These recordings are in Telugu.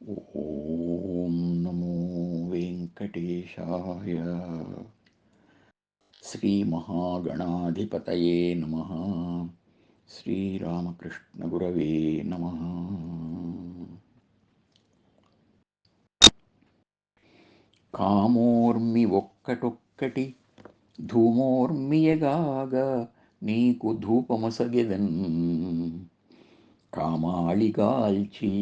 ఓం నమో వెంకటేశాయ. శ్రీమహాగణాధిపతయే నమః. శ్రీరామకృష్ణగురవే నమః. కామోర్మి ఒక్కటొక్కటి ధూమోర్మియగాగ నీకు ధూపమొసగెదన్. కామాళిగాల్చి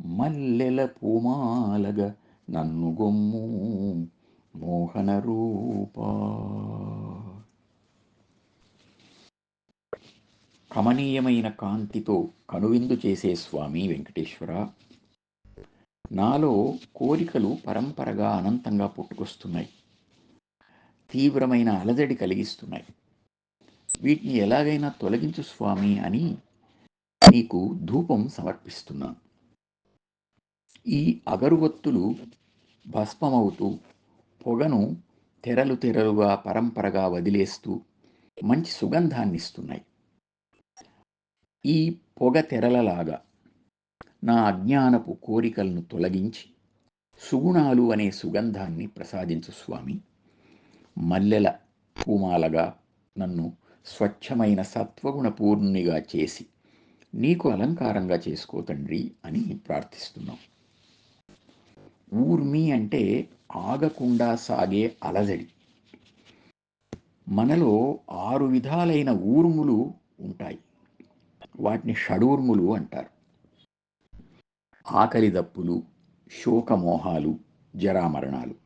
మల్లెల పూమాలగ నన్ను గొమ్ము మోహన రూపా. కమనీయమైన కాంతితో కనువిందు చేసే స్వామి వెంకటేశ్వర, నాలో కోరికలు పరంపరగా అనంతంగా పుట్టుకొస్తున్నాయి, తీవ్రమైన అలజడి కలిగిస్తున్నాయి. వీటిని ఎలాగైనా తొలగించు స్వామి అని నీకు ధూపం సమర్పిస్తున్నాను. ఈ అగరువత్తులు భస్మమవుతూ పొగను తెరలు తెరలుగా పరంపరగా వదిలేస్తూ మంచి సుగంధాన్నిస్తున్నాయి. ఈ పొగ తెరలలాగా నా అజ్ఞానపు కోరికలను తొలగించి సుగుణాలు అనే సుగంధాన్ని ప్రసాదించు స్వామి. మల్లెల పూమాలగా నన్ను స్వచ్ఛమైన సత్వగుణ పూర్ణిగా చేసి నీకు అలంకారంగా చేసుకో తండ్రి అని ప్రార్థిస్తున్నాం. ఊర్మి అంటే ఆగకుండా సాగే అలజడి. మనలో 6 విధాలైన ఊర్ములు ఉంటాయి. వాటిని షడూర్ములు అంటారు. ఆకలి దప్పులు, శోకమోహాలు, జరామరణాలు.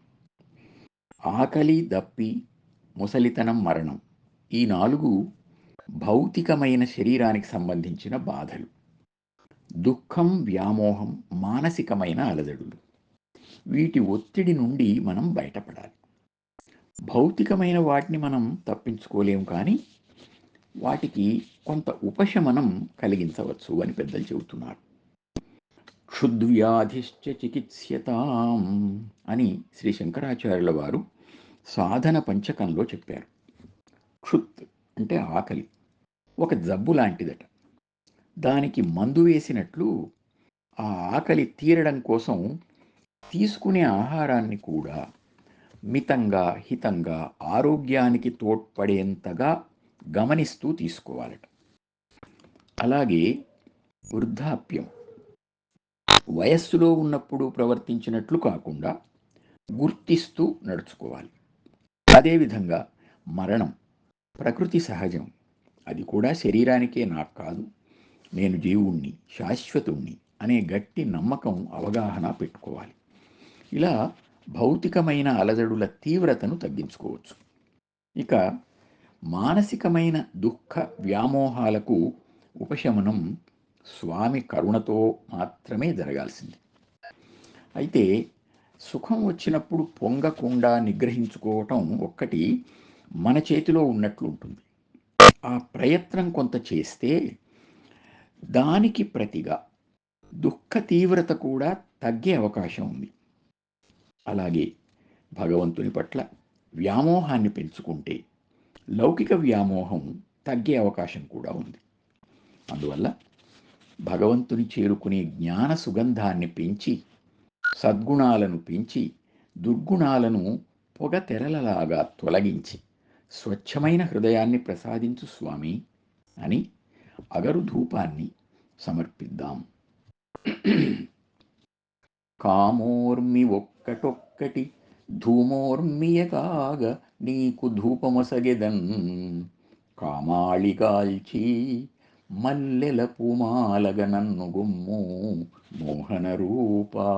ఆకలి, దప్పి, ముసలితనం, మరణం, ఈ 4 భౌతికమైన శరీరానికి సంబంధించిన బాధలు. దుఃఖం, వ్యామోహం మానసికమైన అలజడులు. వీటి ఒత్తిడి నుండి మనం బయటపడాలి. భౌతికమైన వాటిని మనం తప్పించుకోలేము, కానీ వాటికి కొంత ఉపశమనం కలిగించవచ్చు అని పెద్దలు చెబుతున్నారు. క్షుద్వ్యాధిశ్చ చికిత్స్యతాం అని శ్రీ శంకరాచార్యుల వారు సాధన పంచకంలో చెప్పారు. క్షుత్ అంటే ఆకలి, ఒక జబ్బు లాంటిదట. దానికి మందు వేసినట్లు ఆ ఆకలి తీరడం కోసం తీసుకునే ఆహారాన్ని కూడా మితంగా, హితంగా, ఆరోగ్యానికి తోడ్పడేంతగా గమనిస్తూ తీసుకోవాలట. అలాగే వృద్ధాప్యం వయస్సులో ఉన్నప్పుడు ప్రవర్తించినట్లు కాకుండా గుర్తిస్తూ నడుచుకోవాలి. అదేవిధంగా మరణం ప్రకృతి సహజం, అది కూడా శరీరానికే, నాకు కాదు, నేను జీవుణ్ణి, శాశ్వతుణ్ణి అనే గట్టి నమ్మకం, అవగాహన పెట్టుకోవాలి. ఇలా భౌతికమైన అలజడుల తీవ్రతను తగ్గించుకోవచ్చు. ఇక మానసికమైన దుఃఖ వ్యామోహాలకు ఉపశమనం స్వామి కరుణతో మాత్రమే జరగాల్సింది. అయితే సుఖం వచ్చినప్పుడు పొంగకుండా నిగ్రహించుకోవటం ఒక్కటి మన చేతిలో ఉన్నట్లు ఉంటుంది. ఆ ప్రయత్నం కొంత చేస్తే దానికి ప్రతిగా దుఃఖ తీవ్రత కూడా తగ్గే అవకాశం ఉంది. అలాగే భగవంతుని పట్ల వ్యామోహాన్ని పెంచుకుంటే లౌకిక వ్యామోహం తగ్గే అవకాశం కూడా ఉంది. అందువల్ల భగవంతుని చేరుకునే జ్ఞాన సుగంధాన్ని పెంచి, సద్గుణాలను పెంచి, దుర్గుణాలను పొగ తెరలలాగా తొలగించి స్వచ్ఛమైన హృదయాన్ని ప్రసాదించు స్వామి అని అగరు ధూపాన్ని సమర్పిద్దాం. కామోర్మి ఒక్కటొక్కటి ధూమోర్మియగాగ నీకు ధూపమొసగెదన్. కామాళిగాల్చి మల్లెల పూమాలగ నన్ను గుమ్ము మోహన రూపా.